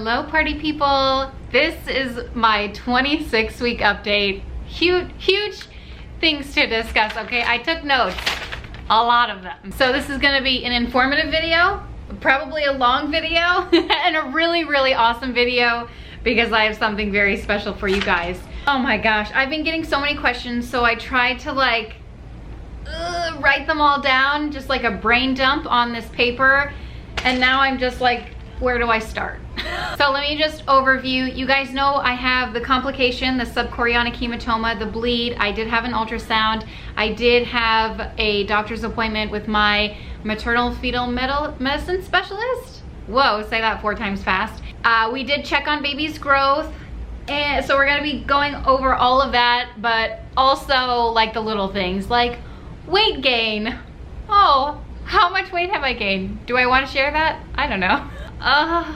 Hello party people. This is my 26-week update. Huge things to discuss, okay? I took notes, a lot of them. So this is gonna be an informative video, probably a long video, and a really awesome video because I have something very special for you guys. Oh my gosh, I've been getting so many questions, so I tried to like write them all down, just like a brain dump on this paper, and now I'm just like, where do I start? So let me just overview. You guys know I have the complication, the subchorionic hematoma, the bleed. I did have an ultrasound. I did have a doctor's appointment with my maternal fetal medicine specialist. Whoa, say that 4 times fast. We did check on baby's growth. And so we're gonna be going over all of that, but also like the little things like weight gain. Oh, how much weight have I gained? Do I want to share that? I don't know.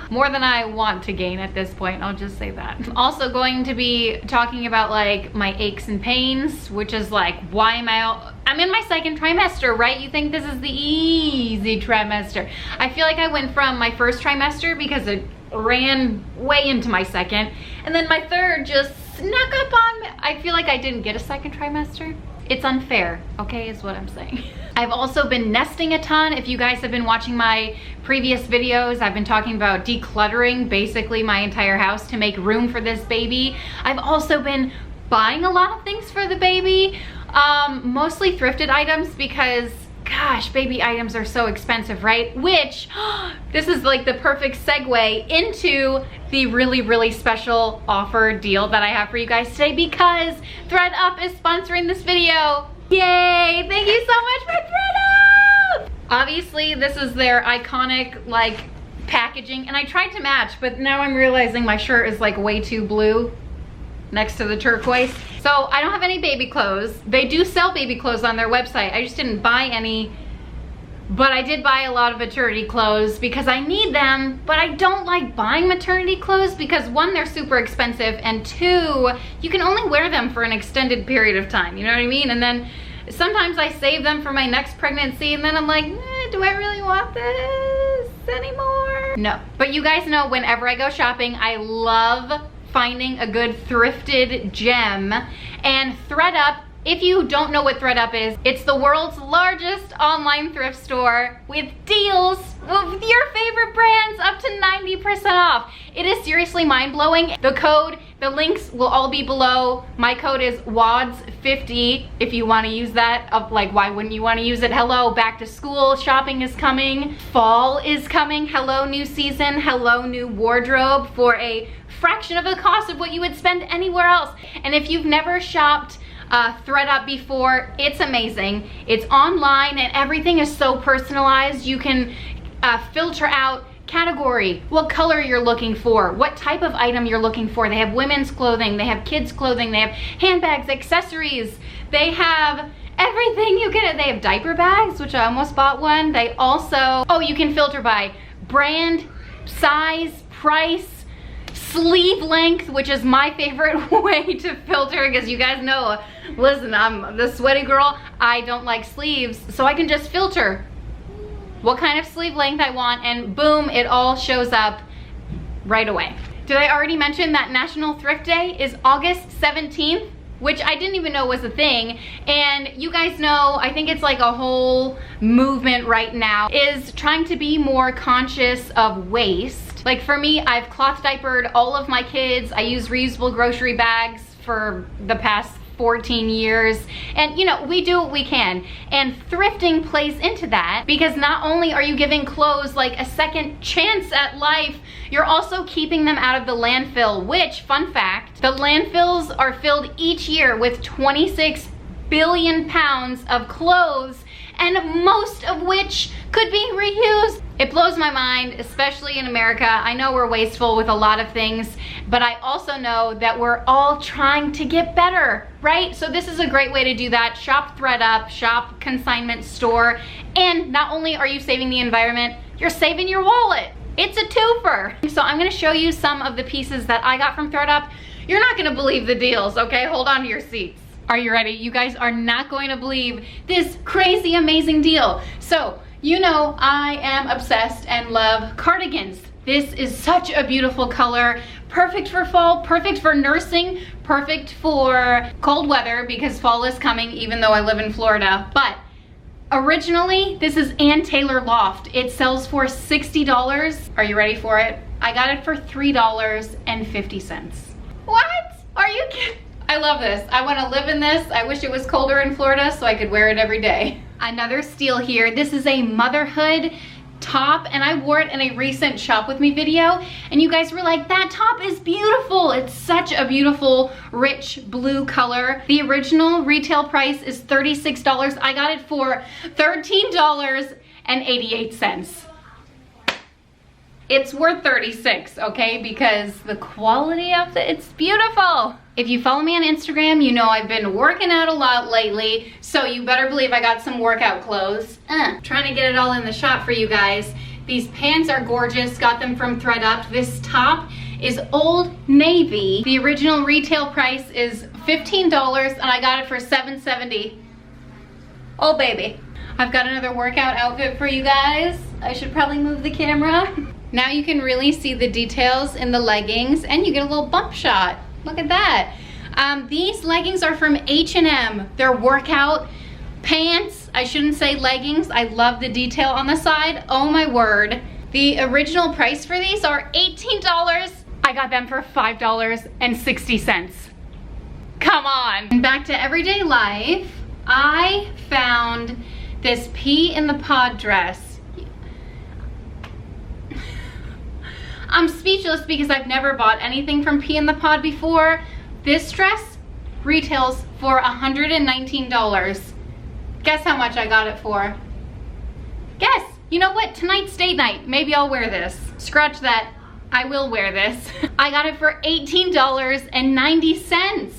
More than I want to gain at this point, I'll just say that. I'm also going to be talking about like my aches and pains, which is like, why am I'm in my 2nd trimester, right? You think this is the easy trimester. I feel like I went from my 1st trimester because it ran way into my 2nd, and then my 3rd just snuck up on me. I feel like I didn't get a 2nd trimester. It's unfair, okay, is what I'm saying. I've also been nesting a ton. If you guys have been watching my previous videos, I've been talking about decluttering basically my entire house to make room for this baby. I've also been buying a lot of things for the baby, mostly thrifted items because gosh, baby items are so expensive, right? Which, this is like the perfect segue into the really special offer deal that I have for you guys today because ThredUp is sponsoring this video. Yay! Thank you so much for ThredUp! Obviously, this is their iconic like packaging, and I tried to match, but now I'm realizing my shirt is like way too blue next to the turquoise. So I don't have any baby clothes. They do sell baby clothes on their website. I just didn't buy any, but I did buy a lot of maternity clothes because I need them, but I don't like buying maternity clothes because 1, they're super expensive, and 2, you can only wear them for an extended period of time, you know what I mean? And then sometimes I save them for my next pregnancy, and then I'm like, do I really want this anymore? No, but you guys know whenever I go shopping, I love finding a good thrifted gem, and ThredUp, if you don't know what ThredUp is, it's the world's largest online thrift store with deals of your favorite brands up to 90% off. It is seriously mind-blowing. The links will all be below. My code is WADS50 if you want to use that. Like, why wouldn't you want to use it? Hello, back to school shopping is coming. Fall is coming. Hello, new season. Hello, new wardrobe for a fraction of the cost of what you would spend anywhere else. And if you've never shopped ThredUp before, it's amazing. It's online and everything is so personalized. You can filter out category, what color you're looking for, what type of item you're looking for. They have women's clothing, they have kids clothing, they have handbags, accessories, they have everything you get. They have diaper bags, which I almost bought one. They also, oh, you can filter by brand, size, price, sleeve length, which is my favorite way to filter because you guys know, listen, I'm the sweaty girl. I don't like sleeves, so I can just filter what kind of sleeve length I want, and boom, it all shows up right away. Did I already mention that National Thrift Day is August 17th? Which I didn't even know was a thing. And you guys know, I think it's like a whole movement right now, is trying to be more conscious of waste. Like for me, I've cloth diapered all of my kids. I use reusable grocery bags for the past 14 years, and you know, we do what we can, and thrifting plays into that because not only are you giving clothes like a second chance at life, you're also keeping them out of the landfill, which, fun fact, the landfills are filled each year with 26 billion pounds of clothes, and most of which could be reused. It blows my mind, especially in America. I know we're wasteful with a lot of things, but I also know that we're all trying to get better, right? So this is a great way to do that. Shop ThredUp, shop consignment store, and not only are you saving the environment, you're saving your wallet. It's a twofer. So I'm gonna show you some of the pieces that I got from ThredUp. You're not gonna believe the deals, okay? Hold on to your seats. Are you ready? You guys are not going to believe this crazy, amazing deal. So, you know, I am obsessed and love cardigans. This is such a beautiful color, perfect for fall, perfect for nursing, perfect for cold weather because fall is coming even though I live in Florida. But originally, this is Ann Taylor Loft. It sells for $60. Are you ready for it? I got it for $3.50. What? Are you kidding? I love this. I want to live in this. I wish it was colder in Florida so I could wear it every day. Another steal here. This is a motherhood top, and I wore it in a recent shop with me video, and you guys were like, that top is beautiful. It's such a beautiful rich blue color. The original retail price is $36. I got it for $13.88. It's worth $36, okay, because the quality of it's beautiful. If you follow me on Instagram, you know I've been working out a lot lately, so you better believe I got some workout clothes. Trying to get it all in the shot for you guys. These pants are gorgeous, got them from ThredUp. This top is Old Navy. The original retail price is $15, and I got it for $7.70. Oh baby. I've got another workout outfit for you guys. I should probably move the camera. Now you can really see the details in the leggings, and you get a little bump shot. Look at that. These leggings are from H&M. They're workout pants. I shouldn't say leggings. I love the detail on the side. Oh my word. The original price for these are $18. I got them for $5.60. Come on. And back to everyday life. I found this pea in the pod dress. I'm speechless because I've never bought anything from Pea in the Pod before. This dress retails for $119. Guess how much I got it for? Guess. You know what? Tonight's date night. Maybe I'll wear this. Scratch that. I will wear this. I got it for $18.90.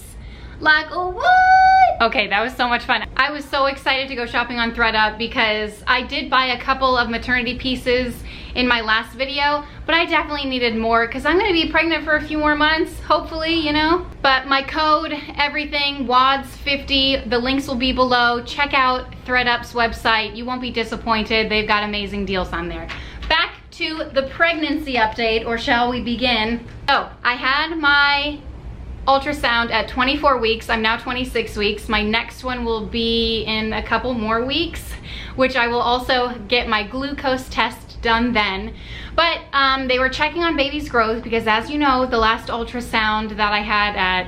Like, oh, what? Okay, that was so much fun. I was so excited to go shopping on ThredUp because I did buy a couple of maternity pieces in my last video, but I definitely needed more because I'm gonna be pregnant for a few more months, hopefully, you know. But my code, everything, WADS50, the links will be below. Check out ThredUp's website. You won't be disappointed. They've got amazing deals on there. Back to the pregnancy update, or shall we begin? Oh, I had my ultrasound at 24 weeks. I'm now 26 weeks. My next one will be in a couple more weeks, which I will also get my glucose test done then. But they were checking on baby's growth because, as you know, the last ultrasound that I had at,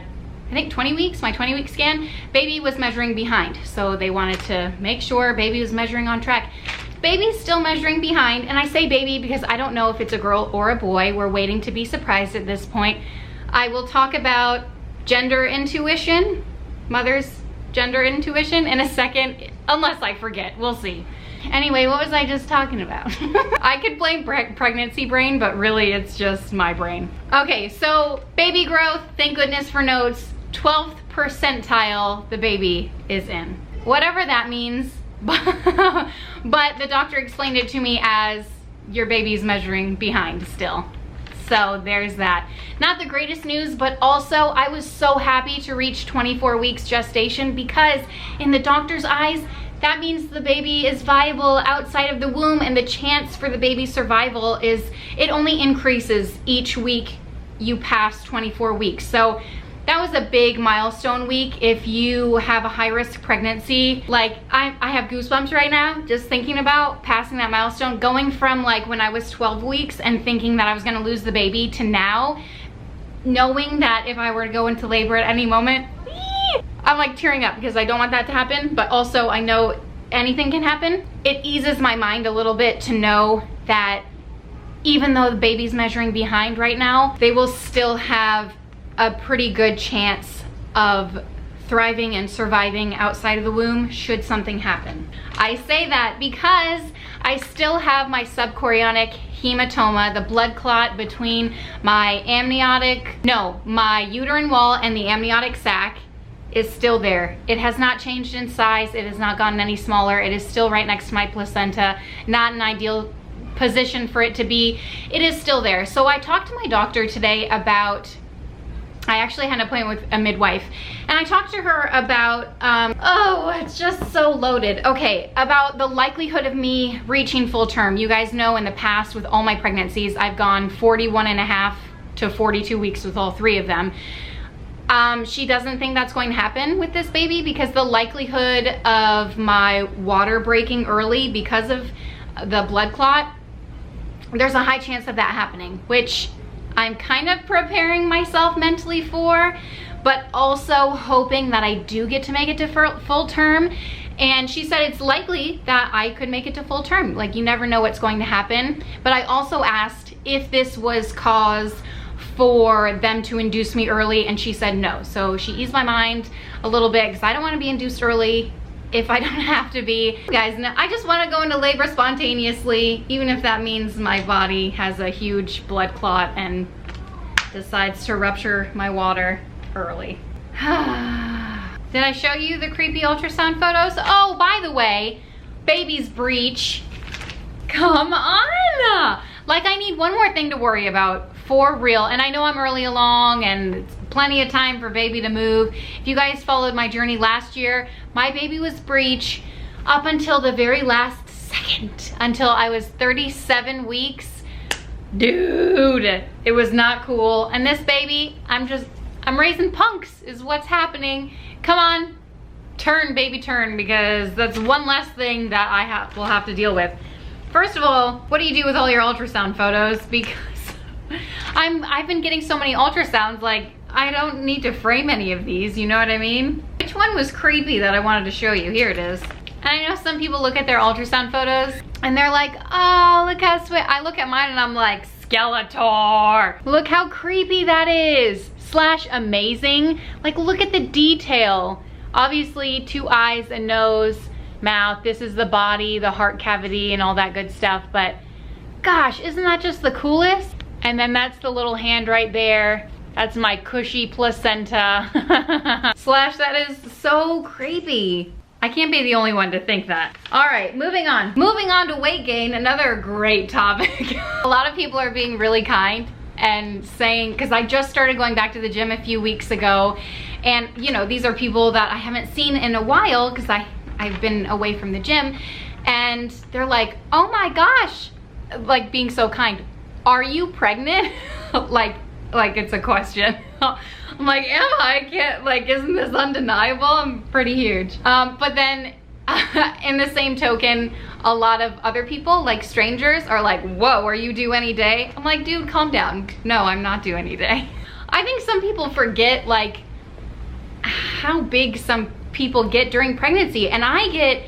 I think 20 weeks, my 20-week scan, baby was measuring behind. So they wanted to make sure baby was measuring on track. Baby's still measuring behind, and I say baby because I don't know if it's a girl or a boy. We're waiting to be surprised at this point. I will talk about gender intuition, mother's gender intuition, in a second, unless I forget. We'll see. Anyway, what was I just talking about? I could blame pregnancy brain, but really it's just my brain. Okay, so baby growth, thank goodness for notes. 12th percentile the baby is in. Whatever that means, but the doctor explained it to me as your baby's measuring behind still. So there's that. Not the greatest news, but also I was so happy to reach 24 weeks gestation because in the doctor's eyes, that means the baby is viable outside of the womb, and the chance for the baby's survival is, it only increases each week you pass 24 weeks. So that was a big milestone week if you have a high-risk pregnancy. Like, I have goosebumps right now just thinking about passing that milestone, going from like when I was 12 weeks and thinking that I was gonna lose the baby to now knowing that if I were to go into labor at any moment, I'm like tearing up because I don't want that to happen, but also I know anything can happen. It eases my mind a little bit to know that even though the baby's measuring behind right now, they will still have a pretty good chance of thriving and surviving outside of the womb should something happen. I say that because I still have my subchorionic hematoma, the blood clot between my my uterine wall and the amniotic sac is still there. It has not changed in size. It has not gotten any smaller. It is still right next to my placenta. Not an ideal position for it to be. It is still there. So I talked to my doctor today about I actually had an appointment with a midwife, and I talked to her about, oh, it's just so loaded. Okay, about the likelihood of me reaching full term. You guys know in the past with all my pregnancies, I've gone 41.5 to 42 weeks with all 3 of them. She doesn't think that's going to happen with this baby because the likelihood of my water breaking early because of the blood clot, there's a high chance of that happening, which I'm kind of preparing myself mentally for, but also hoping that I do get to make it to full term. And she said it's likely that I could make it to full term. Like, you never know what's going to happen. But I also asked if this was cause for them to induce me early, and she said no. So she eased my mind a little bit because I don't want to be induced early if I don't have to be. Guys, I just want to go into labor spontaneously, even if that means my body has a huge blood clot and decides to rupture my water early. Did I show you the creepy ultrasound photos? Oh, by the way, baby's breech. Come on! Like, I need one more thing to worry about, for real. And I know I'm early along and it's plenty of time for baby to move. If you guys followed my journey last year, my baby was breech up until the very last second, until I was 37 weeks. Dude, it was not cool. And this baby, I'm raising punks is what's happening. Come on, turn, baby, turn, because that's one less thing that will have to deal with. First of all, what do you do with all your ultrasound photos? Because I've been getting so many ultrasounds, like, I don't need to frame any of these, you know what I mean? Which one was creepy that I wanted to show you? Here it is. And I know some people look at their ultrasound photos and they're like, oh, look how sweet. I look at mine and I'm like, Skeletor. Look how creepy that is. / amazing. Like, look at the detail. Obviously 2 eyes, a nose, mouth. This is the body, the heart cavity and all that good stuff. But gosh, isn't that just the coolest? And then that's the little hand right there. That's my cushy placenta. / that is so creepy. I can't be the only one to think that. All right, moving on. Moving on to weight gain, another great topic. A lot of people are being really kind and saying, because I just started going back to the gym a few weeks ago, and you know, these are people that I haven't seen in a while because I've been away from the gym, and they're like, oh my gosh, like being so kind. Are you pregnant? like it's a question. I'm like, am I? Can't, like, isn't this undeniable? I'm pretty huge. But then in the same token, a lot of other people, like strangers, are like, whoa, are you due any day? I'm like, dude, calm down. No, I'm not due any day. I think some people forget like how big some people get during pregnancy. And I get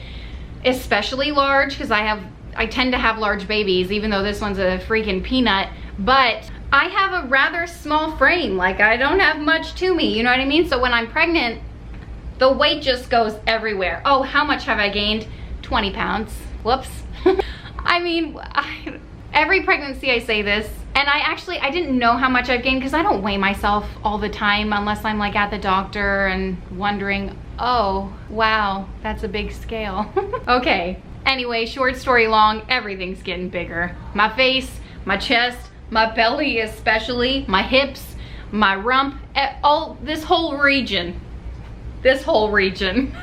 especially large because I tend to have large babies, even though this one's a freaking peanut. But I have a rather small frame. Like, I don't have much to me, you know what I mean? So when I'm pregnant, the weight just goes everywhere. Oh, how much have I gained? 20 pounds. Whoops. I mean, every pregnancy I say this, and I didn't know how much I've gained because I don't weigh myself all the time unless I'm like at the doctor and wondering, oh, wow, that's a big scale. Okay. Anyway, short story long, everything's getting bigger. My face, my chest, my belly especially, my hips, my rump, this whole region. This whole region.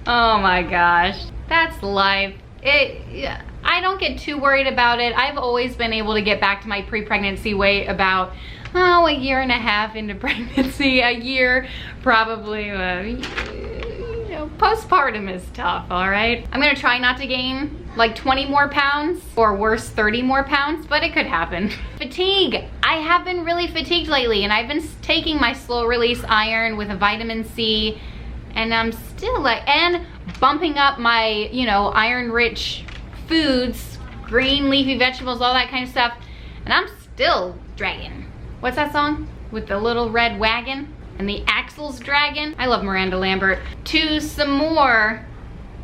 Oh my gosh, that's life. I don't get too worried about it. I've always been able to get back to my pre-pregnancy weight about, oh, a year and a half into pregnancy, a year probably. You know, postpartum is tough, all right? I'm gonna try not to gain like 20 more pounds, or worse, 30 more pounds, but it could happen. Fatigue. I have been really fatigued lately, and I've been taking my slow release iron with a vitamin C, and I'm still like, and bumping up my, you know, iron rich foods, green leafy vegetables, all that kind of stuff, and I'm still dragging. What's that song? With the little red wagon and the axles dragging? I love Miranda Lambert. To some more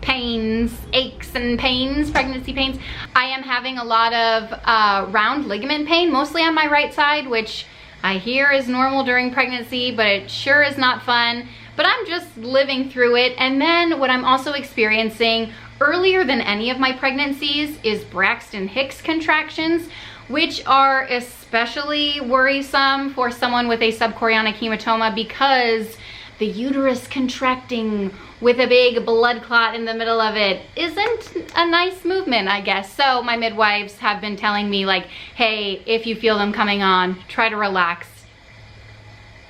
pains, aches and pains, pregnancy pains. I am having a lot of round ligament pain, mostly on my right side, which I hear is normal during pregnancy, but it sure is not fun. But I'm just living through it. And then what I'm also experiencing earlier than any of my pregnancies is Braxton Hicks contractions, which are especially especially worrisome for someone with a subchorionic hematoma because the uterus contracting with a big blood clot in the middle of it isn't a nice movement, I guess. So my midwives have been telling me like, hey, if you feel them coming on, try to relax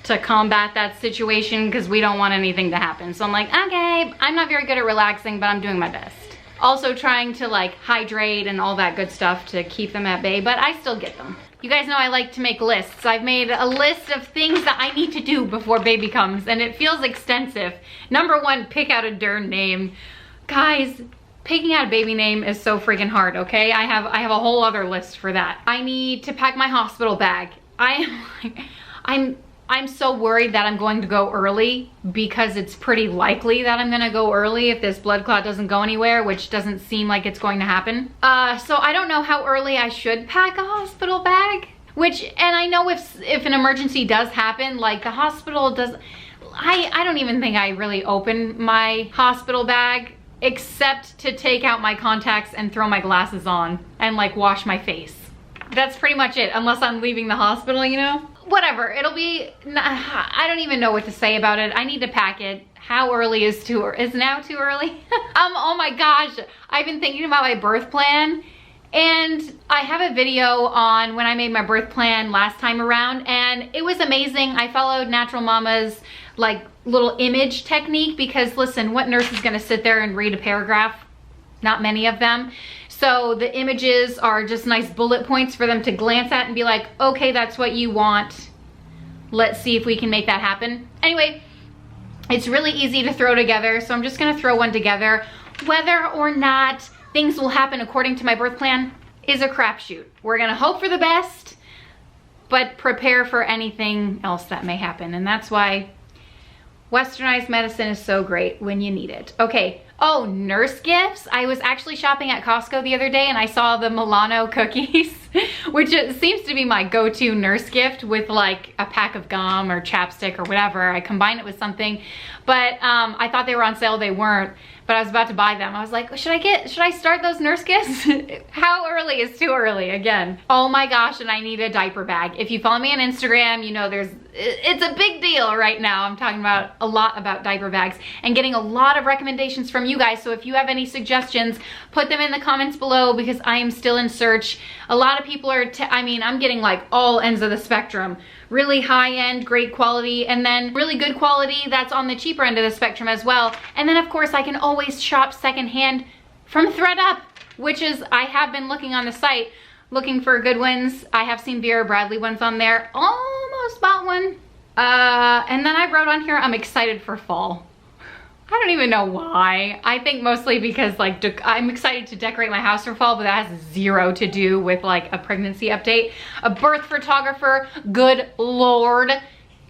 to combat that situation because we don't want anything to happen. So I'm like, okay, I'm not very good at relaxing, but I'm doing my best. Also trying to like hydrate and all that good stuff to keep them at bay, but I still get them. You guys know I like to make lists. I've made a list of things that I need to do before baby comes, and it feels extensive. Number one, pick out a darn name. Guys, picking out a baby name is so freaking hard, okay? I have a whole other list for that. I need to pack my hospital bag. I'm so worried that I'm going to go early because it's pretty likely that I'm gonna go early if this blood clot doesn't go anywhere, which doesn't seem like it's going to happen. So I don't know how early I should pack a hospital bag, and I know if an emergency does happen, like the hospital does, I don't even think I really open my hospital bag except to take out my contacts and throw my glasses on and like wash my face. That's pretty much it, unless I'm leaving the hospital, you know? Whatever, it'll be, I don't even know what to say about it. I need to pack it. How early is now too early? Oh my gosh, I've been thinking about my birth plan, and I have a video on when I made my birth plan last time around, and it was amazing. I followed Natural Mama's like little image technique because listen, what nurse is gonna sit there and read a paragraph? Not many of them. So the images are just nice bullet points for them to glance at and be like, okay, that's what you want. Let's see if we can make that happen. Anyway, it's really easy to throw together, so I'm just gonna throw one together. Whether or not things will happen according to my birth plan is a crapshoot. We're gonna hope for the best, but prepare for anything else that may happen. And that's why Westernized medicine is so great when you need it. Okay. Oh, nurse gifts. I was actually shopping at Costco the other day and I saw the Milano cookies, which it seems to be my go-to nurse gift with like a pack of gum or chapstick or whatever. I combine it with something, but I thought they were on sale. They weren't, but I was about to buy them. I was like, should I start those nurse gifts? How early is too early again? Oh my gosh, and I need a diaper bag. If you follow me on Instagram, you know it's a big deal right now. I'm talking about a lot about diaper bags and getting a lot of recommendations from you guys. So if you have any suggestions, put them in the comments below because I am still in search. A lot of people are, I'm getting like all ends of the spectrum. Really high end, great quality, and then really good quality that's on the cheaper end of the spectrum as well. And then of course I can always shop secondhand from ThredUp, which is, I have been looking on the site, looking for good ones. I have seen Vera Bradley ones on there. Almost bought one. And then I wrote on here, I'm excited for fall. I don't even know why. I think mostly because like I'm excited to decorate my house for fall, but that has zero to do with like a pregnancy update. A birth photographer, good Lord.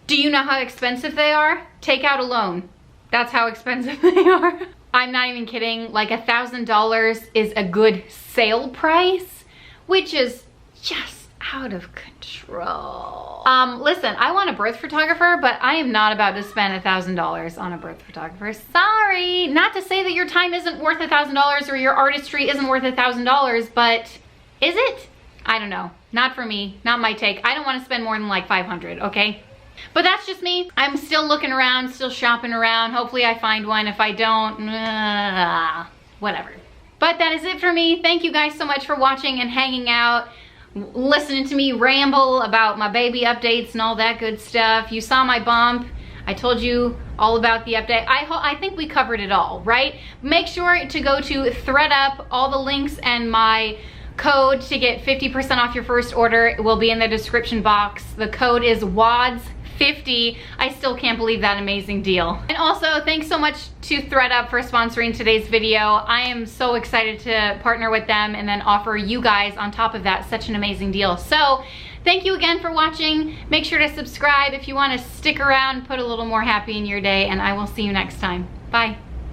Do you know how expensive they are? Take out a loan. That's how expensive they are. I'm not even kidding. Like $1,000 is a good sale price, which is just out of control. Listen, I want a birth photographer, but I am not about to spend $1,000 on a birth photographer. Sorry. Not to say that your time isn't worth $1,000 or your artistry isn't worth $1,000, but is it? I don't know. Not for me. Not my take. I don't want to spend more than like $500, okay? But that's just me. I'm still looking around, still shopping around. Hopefully I find one. If I don't, whatever. But that is it for me. Thank you guys so much for watching and hanging out, listening to me ramble about my baby updates and all that good stuff. You saw my bump. I told you all about the update. I think we covered it all, right? Make sure to go to ThredUp. All the links and my code to get 50% off your first order will be in the description box. The code is WADS50. I still can't believe that amazing deal. And also, thanks so much to ThredUp for sponsoring today's video. I am so excited to partner with them and then offer you guys on top of that such an amazing deal. So thank you again for watching. Make sure to subscribe if you want to stick around, put a little more happy in your day, and I will see you next time. Bye.